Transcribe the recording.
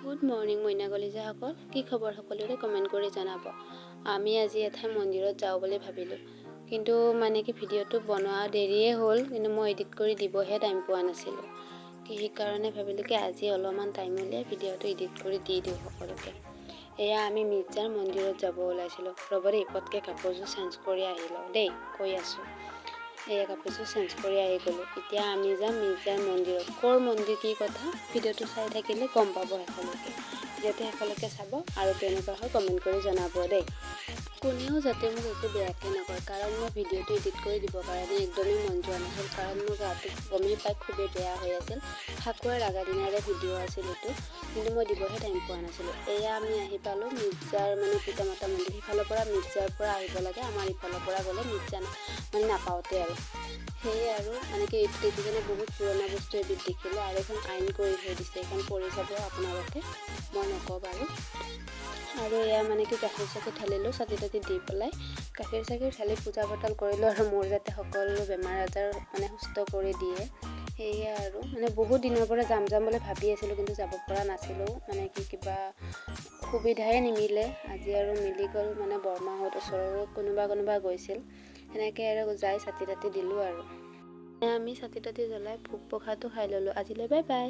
Good morning মইনা কলিজাসকল, কি খবৰ সকলোৰে কমেণ্ট কৰি জনাব। আমি আজি এঠাই মন্দিৰত যাওঁ বুলি ভাবিলোঁ, কিন্তু ভিডিঅ'টো বনোৱা দেৰিয়ে হ'ল, কিন্তু মই এডিট কৰি দিবহে টাইম পোৱা নাছিলোঁ। সেইকাৰণে ভাবিলোঁ আজি অলপমান টাইম উলিয়াই ভিডিঅ'টো এডিট কৰি দি দিওঁ সকলোকে। এয়া আমি মিৰ্জাৰ মন্দিৰত যাব ওলাইছিলোঁ। ৰ'ব দেই, পটকৈ কাপোৰযোৰ চেঞ্জ কৰি আহি লওঁ দেই, কৈ আছোঁ। এয়া কাপোৰযোৰ চেঞ্জ কৰি আহি গ'লোঁ। এতিয়া আমি যাম মিৰ্জাৰ মন্দিৰত। ক'ৰ মন্দিৰ কি কথা ভিডিঅ'টো চাই থাকিলে গম পাব শেষলৈকে। ভিডিঅ'টো শেষলৈকে চাব আৰু কেনেকুৱা হয় কমেণ্ট কৰি জনাব দেই। কোনেও যাতে মোক একো বেয়াকৈ নকয়, কাৰণ মই ভিডিঅ'টো এডিট কৰি দিবৰ কাৰণে একদমেই মন যোৱা নাছিল, কাৰণ মোৰ গাটো গমেই পাই খুবেই বেয়া হৈ আছিল। ফাকুৱাৰ আগা দিনাৰে ভিডিঅ' আছিল এইটো, কিন্তু মই দিবহে টাইম পোৱা নাছিলোঁ। এয়া আমি আহি পালোঁ মিৰ্জাৰ পিতামাতা মন্দিৰ। সিফালৰ পৰা মিৰ্জাৰ পৰা আহিব লাগে, আমাৰ ইফালৰ পৰা গ'লে মিৰ্জা নাপাওঁতে আৰু। সেয়ে আৰু এইটো দেখি কিনে বহুত পুৰণা বস্তু এবিধ দেখিলোঁ, আৰু এখন আইন কৰি থৈ দিছে, এইখন পঢ়ি চাব আপোনালোকে, মই নকওঁ বাৰু। আৰু এয়া গাখীৰ চাখীৰ ঢালিলোঁ, চাতি তাতি দি পেলাই গাখীৰ চাখীৰ ঢালি পূজা পাতল কৰিলোঁ, আৰু মোৰ যাতে সকলো বেমাৰ আজাৰ সুস্থ কৰি দিয়ে। সেয়ে আৰু বহুত দিনৰ পৰা যাম বুলি ভাবি আছিলোঁ, কিন্তু যাব পৰা নাছিলোঁ। কিবা সুবিধাই নিমিলে। আজি আৰু মিলি গ'ল, বৰমাহঁত ওচৰৰো কোনোবা গৈছিল, সেনেকৈ আৰু যাই চাতি তাতি দিলোঁ আৰু। আমি চাতি তাতি জ্বলাই ভোগ প্ৰসাদো খাই ল'লোঁ। আজিলৈ বাই বাই।